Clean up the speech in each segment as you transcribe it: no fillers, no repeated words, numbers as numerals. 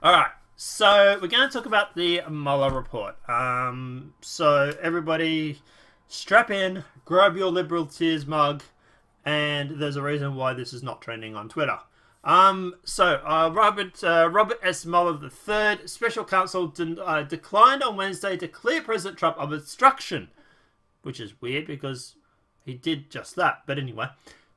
Alright, so we're going to talk about the Mueller report. So everybody strap in, grab your liberal tears mug, and there's a reason why this is not trending on Twitter. Robert S. Mueller III, special counsel, declined on Wednesday to clear President Trump of obstruction, which is weird because he did just that. But anyway,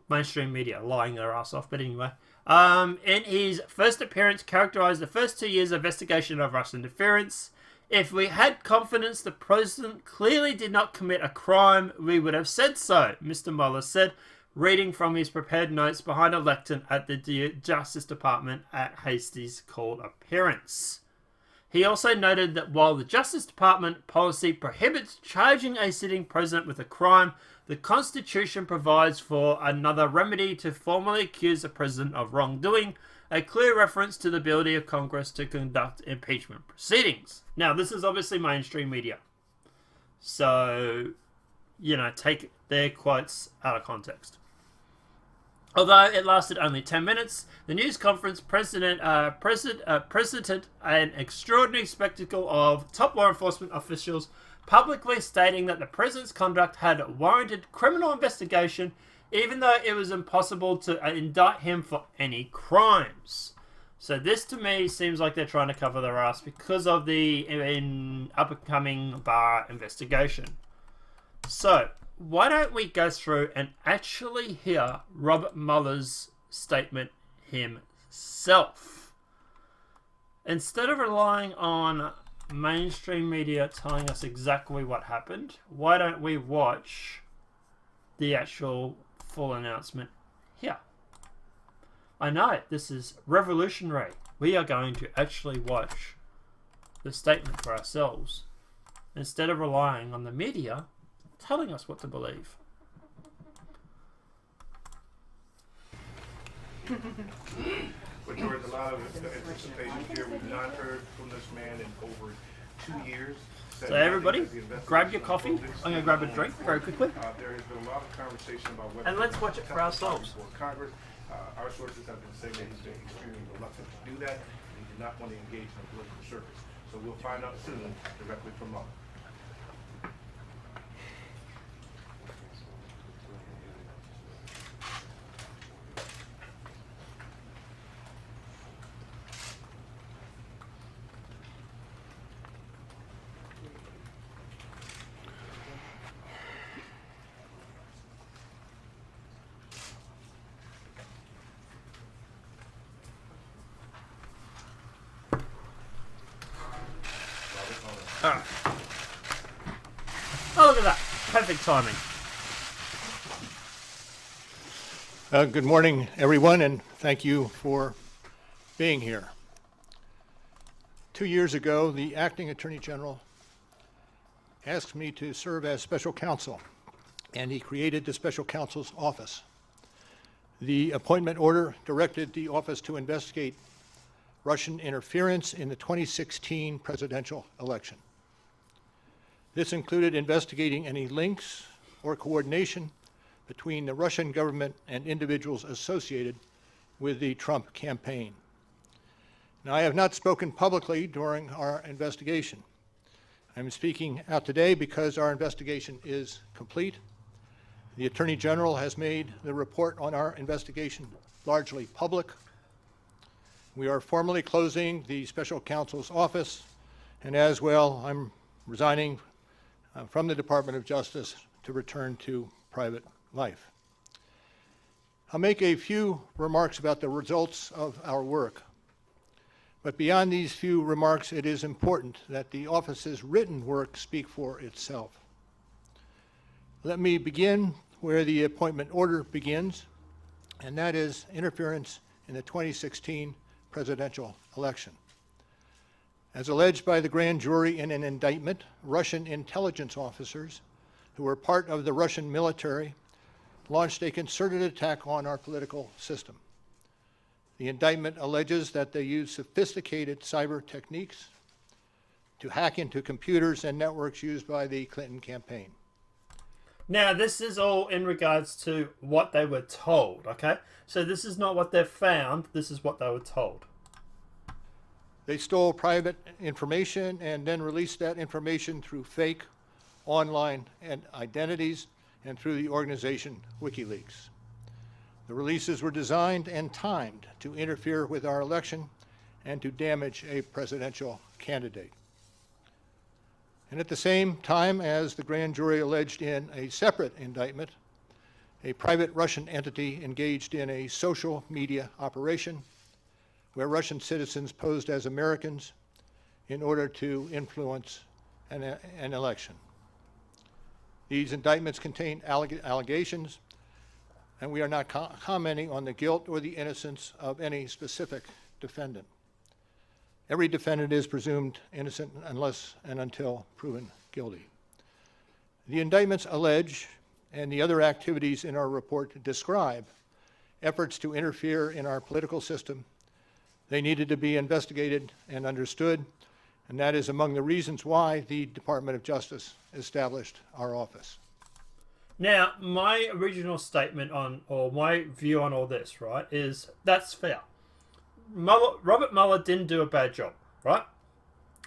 mainstream media lying their ass off. But anyway, in his first appearance, characterized the first 2 years of investigation of Russian interference. If we had confidence the president clearly did not commit a crime, we would have said so, Mr. Mueller said, reading from his prepared notes behind a lectern at the Justice Department at Hastie's court appearance. He also noted that while the Justice Department policy prohibits charging a sitting president with a crime, the Constitution provides for another remedy to formally accuse the president of wrongdoing, a clear reference to the ability of Congress to conduct impeachment proceedings. Now, this is obviously mainstream media. So, take their quotes out of context. Although it lasted only 10 minutes, the news conference presented an extraordinary spectacle of top law enforcement officials publicly stating that the president's conduct had warranted criminal investigation, even though it was impossible to indict him for any crimes. So this, to me, seems like they're trying to cover their ass because of the up-and-coming Barr investigation. So, why don't we go through and actually hear Robert Mueller's statement himself? Instead of relying on mainstream media telling us exactly what happened, why don't we watch the actual full announcement here? I know, this is revolutionary. We are going to actually watch the statement for ourselves instead of relying on the media telling us what to believe. But George, a lot of anticipation here. We've not heard from this man in over 2 years. So everybody, grab your coffee. I'm going to grab a drink very quickly. There has been a lot of conversation about whether... And let's watch it for ourselves. Congress, our sources have been saying that he's been extremely reluctant to do that. And he did not want to engage in a political circus. So we'll find out soon directly from Mueller. Alright. Oh, look at that. Perfect timing. Good morning, everyone, and thank you for being here. 2 years ago, the acting Attorney General asked me to serve as special counsel, and he created the special counsel's office. The appointment order directed the office to investigate Russian interference in the 2016 presidential election. This included investigating any links or coordination between the Russian government and individuals associated with the Trump campaign. Now, I have not spoken publicly during our investigation. I'm speaking out today because our investigation is complete. The Attorney General has made the report on our investigation largely public. We are formally closing the special counsel's office, and as well, I'm resigning from the Department of Justice to return to private life. I'll make a few remarks about the results of our work. But beyond these few remarks, it is important that the office's written work speak for itself. Let me begin where the appointment order begins, and that is interference in the 2016 presidential election. As alleged by the grand jury in an indictment, Russian intelligence officers who were part of the Russian military launched a concerted attack on our political system. The indictment alleges that they used sophisticated cyber techniques to hack into computers and networks used by the Clinton campaign. Now, this is all in regards to what they were told, okay? So this is not what they've found, this is what they were told. They stole private information and then released that information through fake online and identities and through the organization WikiLeaks. The releases were designed and timed to interfere with our election and to damage a presidential candidate. And at the same time as the grand jury alleged in a separate indictment, a private Russian entity engaged in a social media operation where Russian citizens posed as Americans in order to influence an election. These indictments contain allegations, and we are not commenting on the guilt or the innocence of any specific defendant. Every defendant is presumed innocent unless and until proven guilty. The indictments allege, and the other activities in our report describe, efforts to interfere in our political system. They needed to be investigated and understood, and that is among the reasons why the Department of Justice established our office. Now, my original statement on, or my view on all this, right, is that's fair. Robert Mueller didn't do a bad job, right?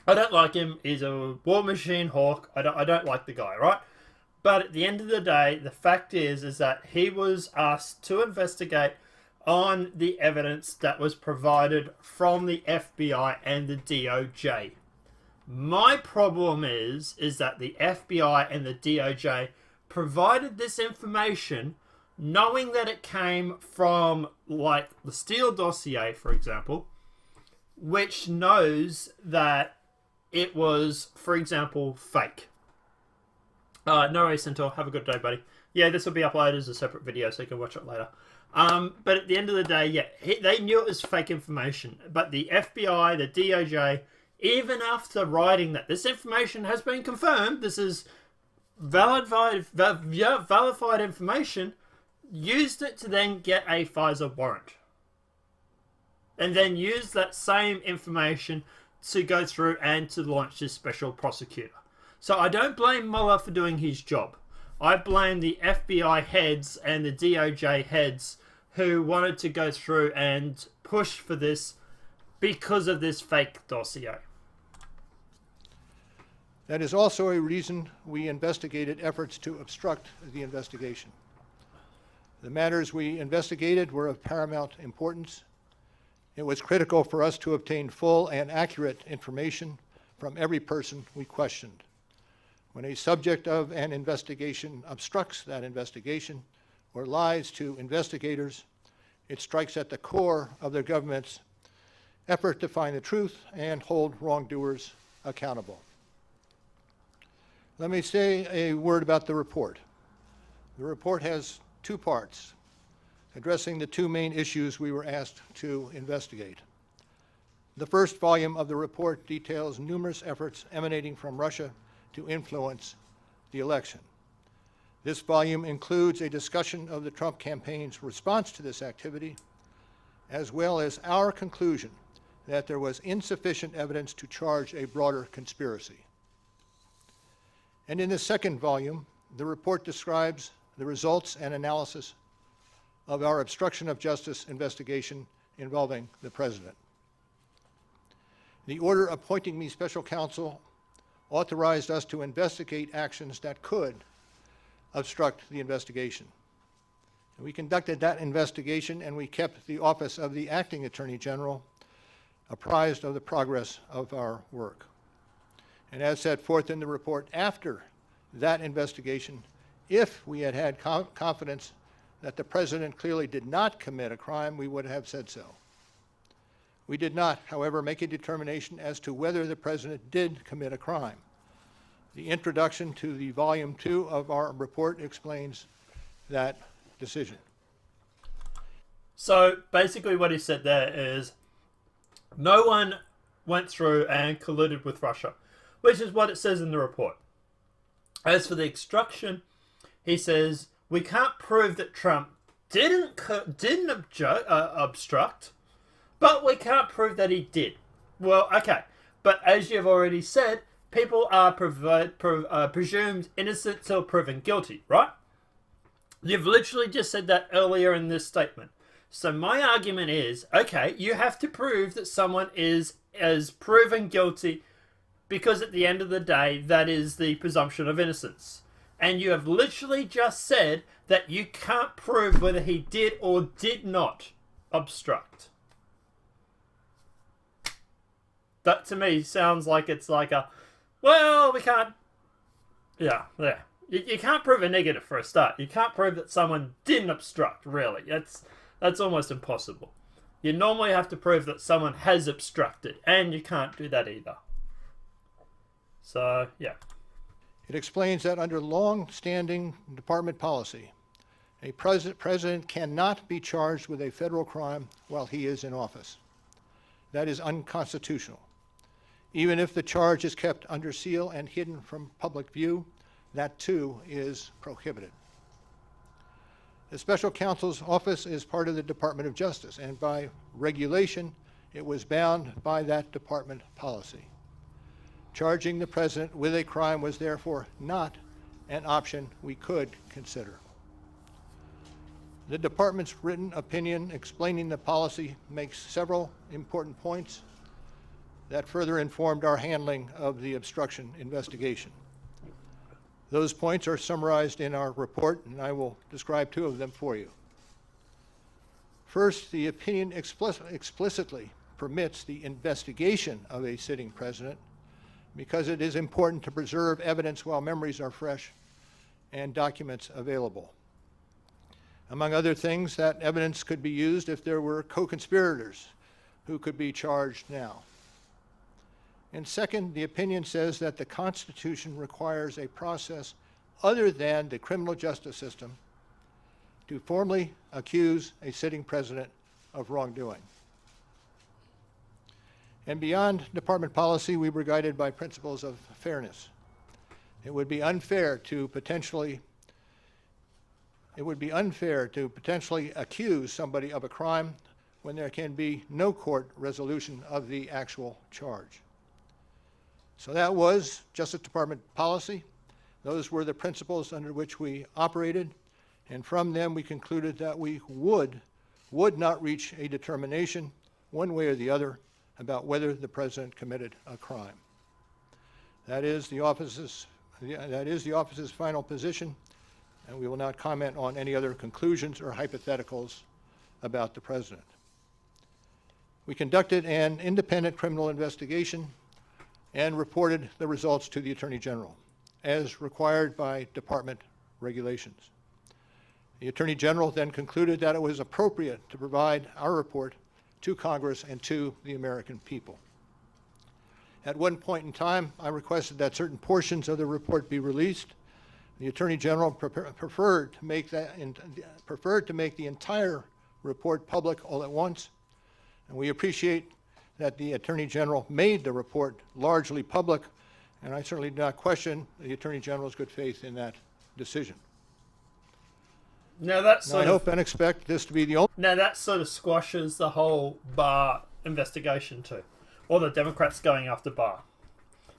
I don't like him. He's a war machine hawk. I don't like the guy, right? But at the end of the day, the fact is that he was asked to investigate on the evidence that was provided from the FBI and the DOJ. My problem is that the FBI and the DOJ provided this information knowing that it came from, like, the Steele dossier, for example, which knows that it was, for example, fake. No worries, Centaur. Have a good day, buddy. Yeah, this will be uploaded as a separate video, so you can watch it later. But at the end of the day, yeah, they knew it was fake information. But the FBI, the DOJ, even after writing that this information has been confirmed, this is validated information, used it to then get a FISA warrant. And then used that same information to go through and to launch this special prosecutor. So I don't blame Mueller for doing his job. I blame the FBI heads and the DOJ heads who wanted to go through and push for this because of this fake dossier. That is also a reason we investigated efforts to obstruct the investigation. The matters we investigated were of paramount importance. It was critical for us to obtain full and accurate information from every person we questioned. When a subject of an investigation obstructs that investigation or lies to investigators, it strikes at the core of their government's effort to find the truth and hold wrongdoers accountable. Let me say a word about the report. The report has two parts, addressing the two main issues we were asked to investigate. The first volume of the report details numerous efforts emanating from Russia to influence the election. This volume includes a discussion of the Trump campaign's response to this activity, as well as our conclusion that there was insufficient evidence to charge a broader conspiracy. And in the second volume, the report describes the results and analysis of our obstruction of justice investigation involving the president. The order appointing me special counsel authorized us to investigate actions that could obstruct the investigation. And we conducted that investigation, and we kept the office of the acting attorney general apprised of the progress of our work. And as set forth in the report, after that investigation, if we had had confidence that the president clearly did not commit a crime, we would have said so. We did not, however, make a determination as to whether the president did commit a crime. The introduction to the volume 2 of our report explains that decision. So basically what he said there is no one went through and colluded with Russia, which is what it says in the report. As for the obstruction, he says we can't prove that Trump didn't obstruct, but we can't prove that he did. Well, okay, but as you've already said, people are presumed innocent till proven guilty, right? You've literally just said that earlier in this statement. So my argument is, okay, you have to prove that someone is proven guilty, because at the end of the day, that is the presumption of innocence. And you have literally just said that you can't prove whether he did or did not obstruct. That to me sounds like it's like a, well, we can't. Yeah. You can't prove a negative for a start. You can't prove that someone didn't obstruct, really. That's almost impossible. You normally have to prove that someone has obstructed, and you can't do that either. So, yeah. It explains that under long-standing department policy, a president cannot be charged with a federal crime while he is in office. That is unconstitutional. Even if the charge is kept under seal and hidden from public view, that too is prohibited. The special counsel's office is part of the Department of Justice, and by regulation, it was bound by that department policy. Charging the president with a crime was therefore not an option we could consider. The department's written opinion explaining the policy makes several important points that further informed our handling of the obstruction investigation. Those points are summarized in our report, and I will describe two of them for you. First, the opinion explicitly permits the investigation of a sitting president because it is important to preserve evidence while memories are fresh and documents available. Among other things, that evidence could be used if there were co-conspirators who could be charged now. And second, the opinion says that the Constitution requires a process other than the criminal justice system to formally accuse a sitting president of wrongdoing. And beyond department policy, we were guided by principles of fairness. It would be unfair to potentially accuse somebody of a crime when there can be no court resolution of the actual charge. So that was Justice Department policy. Those were the principles under which we operated, and from them we concluded that we would not reach a determination one way or the other about whether the president committed a crime. That is the office's final position, and we will not comment on any other conclusions or hypotheticals about the president. We conducted an independent criminal investigation and reported the results to the Attorney General, as required by department regulations. The Attorney General then concluded that it was appropriate to provide our report to Congress and to the American people. At one point in time, I requested that certain portions of the report be released. The Attorney General preferred to make the entire report public all at once, and we appreciate that the Attorney General made the report largely public, and I certainly do not question the Attorney General's good faith in that decision. Now that I hope and expect this to be the only. Now that sort of squashes the whole Barr investigation too, or the Democrats going after Barr,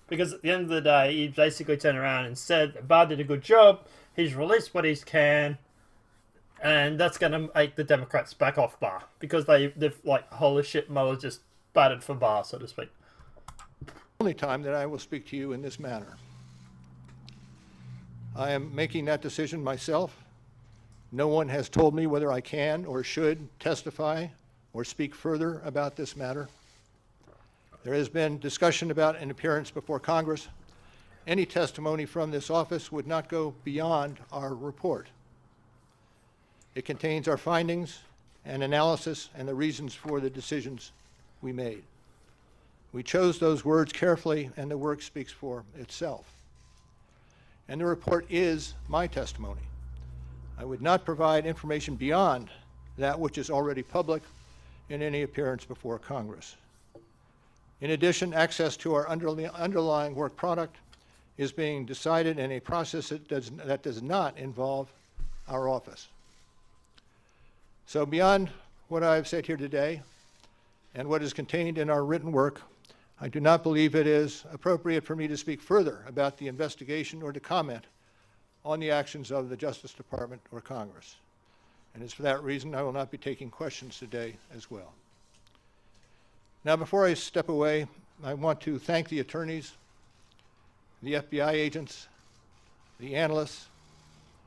because at the end of the day, he basically turned around and said that Barr did a good job. He's released what he can, and that's going to make the Democrats back off Barr because they've like, holy shit, Mueller just batted for Barr, so to speak. Only time that I will speak to you in this manner. I am making that decision myself. No one has told me whether I can or should testify or speak further about this matter. There has been discussion about an appearance before Congress. Any testimony from this office would not go beyond our report. It contains our findings and analysis and the reasons for the decisions we made. We chose those words carefully, and the work speaks for itself. And the report is my testimony. I would not provide information beyond that which is already public in any appearance before Congress. In addition, access to our underlying work product is being decided in a process that does not involve our office. So beyond what I've said here today and what is contained in our written work, I do not believe it is appropriate for me to speak further about the investigation or to comment on the actions of the Justice Department or Congress. and it's for that reason I will not be taking questions today as well. Now, before I step away, I want to thank the attorneys, the FBI agents, the analysts,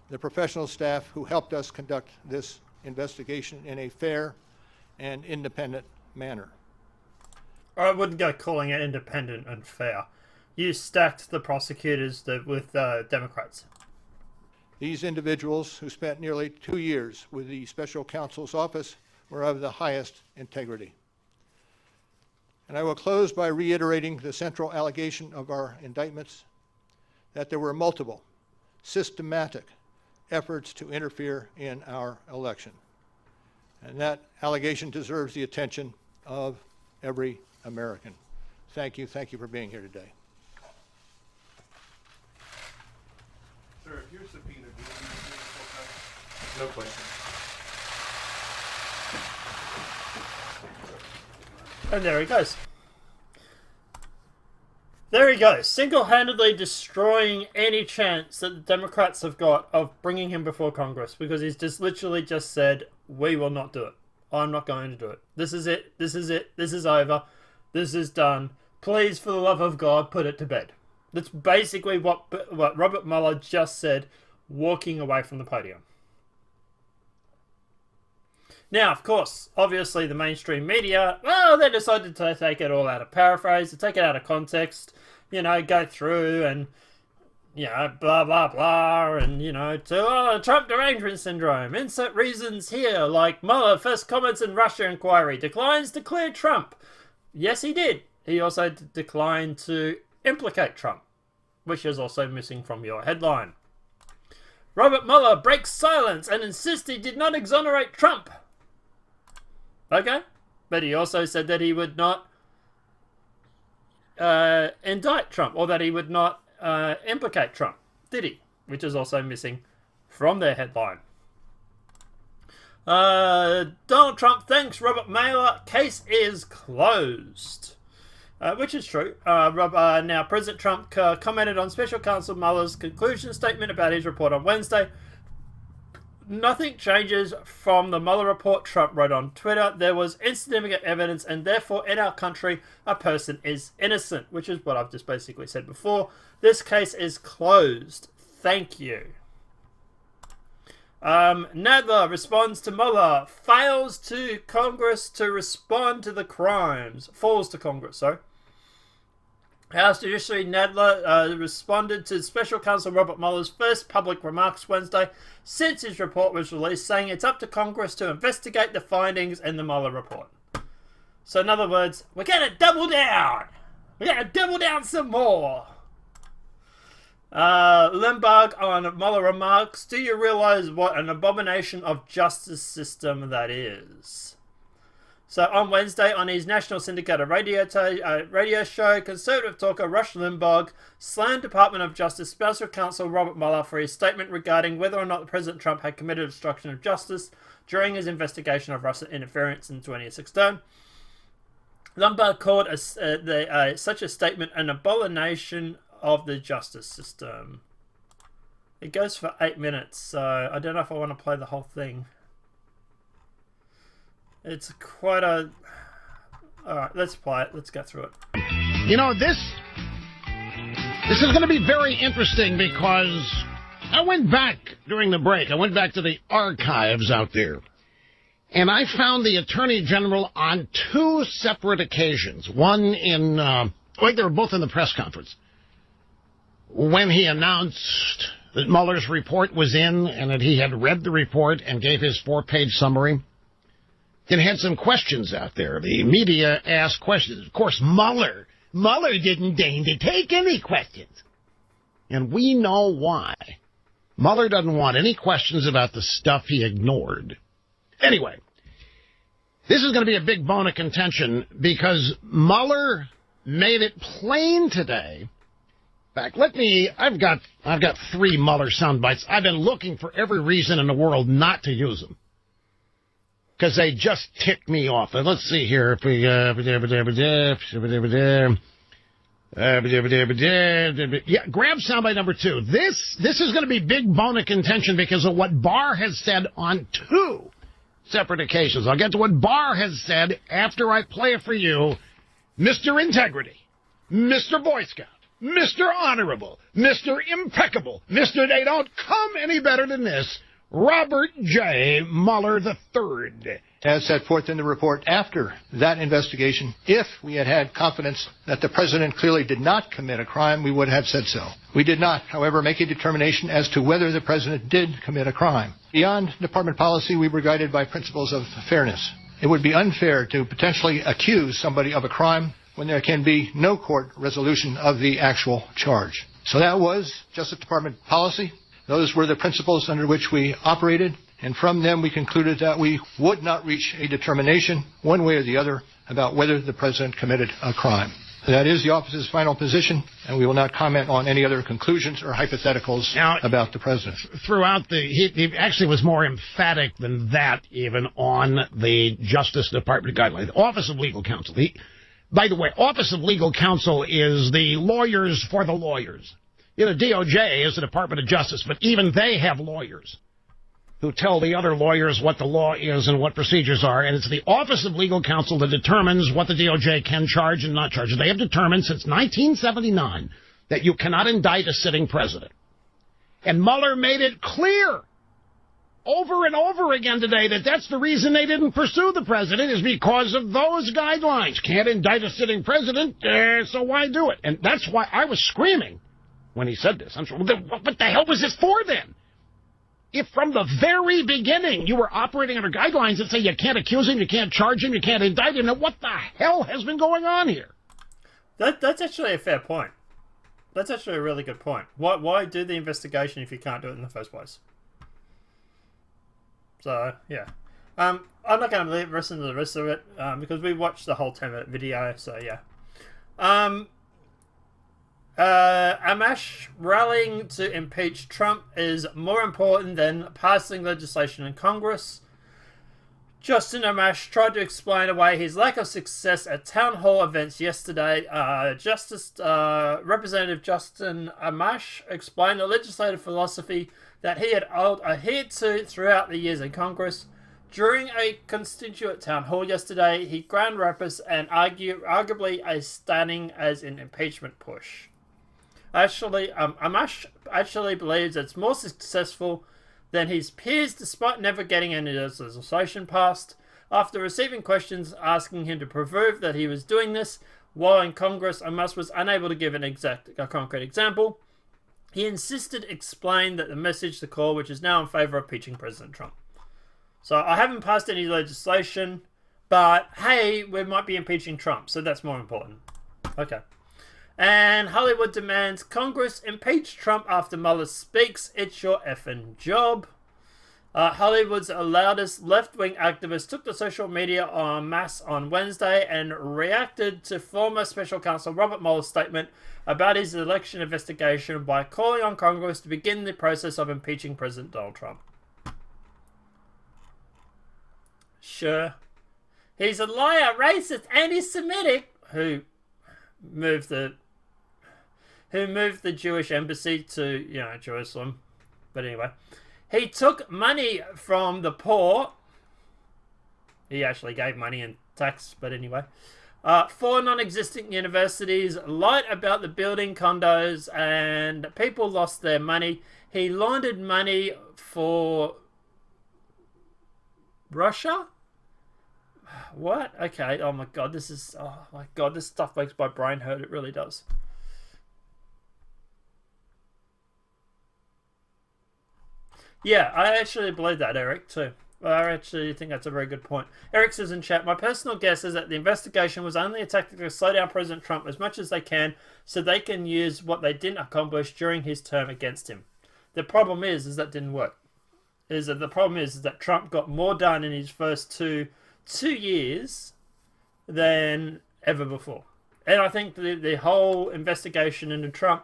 the professional staff who helped us conduct this investigation in a fair and independent manner. I wouldn't go calling it independent and fair. You stacked the prosecutors with Democrats. These individuals, who spent nearly 2 years with the special counsel's office, were of the highest integrity. And I will close by reiterating the central allegation of our indictments, that there were multiple, systematic efforts to interfere in our election. And that allegation deserves the attention of every American. Thank you. Thank you for being here today. Sir, if you're subpoenaed, will you be full time? No question. And there he goes. There he goes, single-handedly destroying any chance that the Democrats have got of bringing him before Congress, because he's just literally just said, we will not do it. I'm not going to do it. This is it. This is it. This is over. This is done. Please, for the love of God, put it to bed. That's basically what Robert Mueller just said, walking away from the podium. Now, of course, obviously the mainstream media, well, they decided to take it all out of paraphrase, to take it out of context, you know, go through and, you know, blah, blah, blah, and, you know, Trump derangement syndrome, insert reasons here, like Mueller first comments in Russia inquiry, declines to clear Trump. Yes, he did. He also declined to implicate Trump, which is also missing from your headline. Robert Mueller breaks silence and insists he did not exonerate Trump. Okay, but he also said that he would not indict Trump, or that he would not implicate Trump, did he? Which is also missing from their headline. Donald Trump thanks Robert Mueller, case is closed. Which is true. Now, President Trump commented on Special Counsel Mueller's conclusion statement about his report on Wednesday. Nothing changes from the Mueller report, Trump wrote on Twitter. There was insignificant evidence, and therefore in our country a person is innocent, which is what I've just basically said before. This case is closed. Thank you. Nadler responds to Mueller, fails to Congress to respond to the crimes. Falls to Congress, sorry. House Judiciary Nadler responded to Special Counsel Robert Mueller's first public remarks Wednesday since his report was released, saying it's up to Congress to investigate the findings in the Mueller report. So in other words, we're going to double down. We're going to double down some more. Limburg on Mueller remarks, do you realize what an abomination of justice system that is? So on Wednesday, on his national syndicated radio show, conservative talker Rush Limbaugh slammed Department of Justice Special Counsel Robert Mueller for his statement regarding whether or not President Trump had committed obstruction of justice during his investigation of Russian interference in 2016. Limbaugh called such a statement an abomination of the justice system. It goes for 8 minutes, so I don't know if I want to play the whole thing. It's quite a... Alright, let's play it. Let's go through it. You know, this is going to be very interesting because I went back during the break. I went back to the archives out there. And I found the Attorney General on 2 separate occasions. One in... they were both in the press conference. When he announced that Mueller's report was in and that he had read the report and gave his 4-page summary. Then had some questions out there. The media asked questions. Of course, Mueller didn't deign to take any questions. And we know why. Mueller doesn't want any questions about the stuff he ignored. Anyway, this is going to be a big bone of contention because Mueller made it plain today. In fact, I've got 3 Mueller sound bites. I've been looking for every reason in the world not to use them. Because they just tick me off. And let's see here. If we, Yeah, grab soundbite number 2. This is going to be big bone of contention because of what Barr has said on 2 separate occasions. I'll get to what Barr has said after I play it for you. Mr. Integrity, Mr. Boy Scout, Mr. Honorable, Mr. Impeccable, Mr. They Don't Come Any Better Than This, Robert J. Mueller III. As set forth in the report after that investigation, if we had had confidence that the president clearly did not commit a crime, we would have said so. We did not, however, make a determination as to whether the president did commit a crime. Beyond department policy, we were guided by principles of fairness. It would be unfair to potentially accuse somebody of a crime when there can be no court resolution of the actual charge. So that was Justice Department policy. Those were the principles under which we operated, and from them we concluded that we would not reach a determination, one way or the other, about whether the president committed a crime. That is the office's final position, and we will not comment on any other conclusions or hypotheticals about the president. Throughout he actually was more emphatic than that, even on the Justice Department guidelines. Office of Legal Counsel. By the way, Office of Legal Counsel is the lawyers for the lawyers. You know, DOJ is the Department of Justice, but even they have lawyers who tell the other lawyers what the law is and what procedures are, and it's the Office of Legal Counsel that determines what the DOJ can charge and not charge. They have determined since 1979 that you cannot indict a sitting president. And Mueller made it clear over and over again today that that's the reason they didn't pursue the president, is because of those guidelines. Can't indict a sitting president, so why do it? And that's why I was screaming when he said this. I'm sure, what the hell was this for then? If from the very beginning you were operating under guidelines that say you can't accuse him, you can't charge him, you can't indict him, then what the hell has been going on here? That's actually a fair point. That's actually a really good point. Why do the investigation if you can't do it in the first place? So, yeah. I'm not going to listen to the rest of it because we watched the whole 10-minute video, so yeah. Amash rallying to impeach Trump is more important than passing legislation in Congress. Justin Amash tried to explain away his lack of success at town hall events yesterday. Representative Justin Amash explained the legislative philosophy that he had adhered to throughout the years in Congress. During a constituent town hall yesterday, he ground rappers and arguably a stunning as an impeachment push. Amash actually believes it's more successful than his peers despite never getting any legislation passed. After receiving questions asking him to prove that he was doing this while in Congress, Amash was unable to give a concrete example. He explained that the message to call, which is now in favor of impeaching President Trump. So I haven't passed any legislation, but hey, we might be impeaching Trump, so that's more important. Okay. And Hollywood demands Congress impeach Trump after Mueller speaks. It's your effing job. Hollywood's loudest left-wing activists took to social media en masse on Wednesday and reacted to former special counsel Robert Mueller's statement about his election investigation by calling on Congress to begin the process of impeaching President Donald Trump. Sure. He's a liar, racist, anti-Semitic who moved the Jewish embassy to, Jerusalem. But anyway, he took money from the poor. He actually gave money in tax, but anyway. 4 non-existent universities lied about the building condos and people lost their money. He laundered money for Russia? What? Okay. Oh my god, this stuff makes my brain hurt. It really does. Yeah, I actually believe that, Eric, too. I actually think that's a very good point. Eric says in chat, my personal guess is that the investigation was only a tactic to slow down President Trump as much as they can so they can use what they didn't accomplish during his term against him. The problem is that didn't work. The problem is that Trump got more done in his first two years than ever before. And I think the whole investigation into Trump,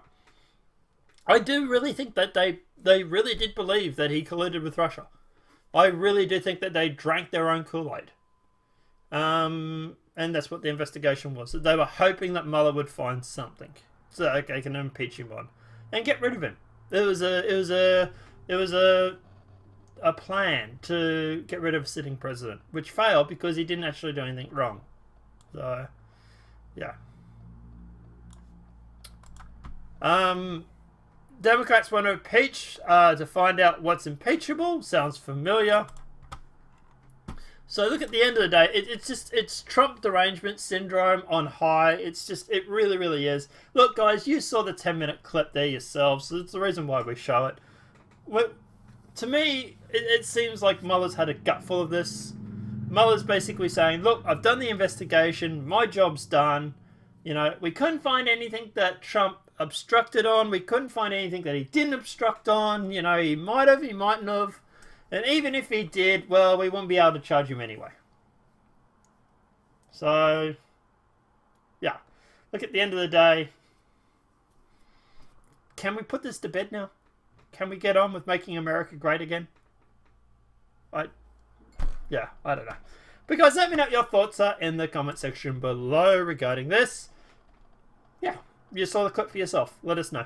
I do really think that they really did believe that he colluded with Russia. I really do think that they drank their own Kool-Aid. And that's what the investigation was. That they were hoping that Mueller would find something so they can impeach him on and get rid of him. It was a plan to get rid of a sitting president, which failed because he didn't actually do anything wrong. So, yeah. Democrats want to impeach to find out what's impeachable. Sounds familiar. So look, at the end of the day, it's Trump derangement syndrome on high. It really, really is. Look, guys, you saw the 10-minute clip there yourselves, so it's the reason why we show it. To me, it seems like Mueller's had a gutful of this. Mueller's basically saying, look, I've done the investigation, my job's done. You know, we couldn't find anything that Trump obstructed on. We couldn't find anything that he didn't obstruct on. You know, he might have, he mightn't have. And even if he did, well, we wouldn't be able to charge him anyway. So, yeah. Look, at the end of the day, can we put this to bed now? Can we get on with making America great again? I don't know. But guys, let me know what your thoughts are in the comment section below regarding this. Yeah, you saw the clip for yourself. Let us know.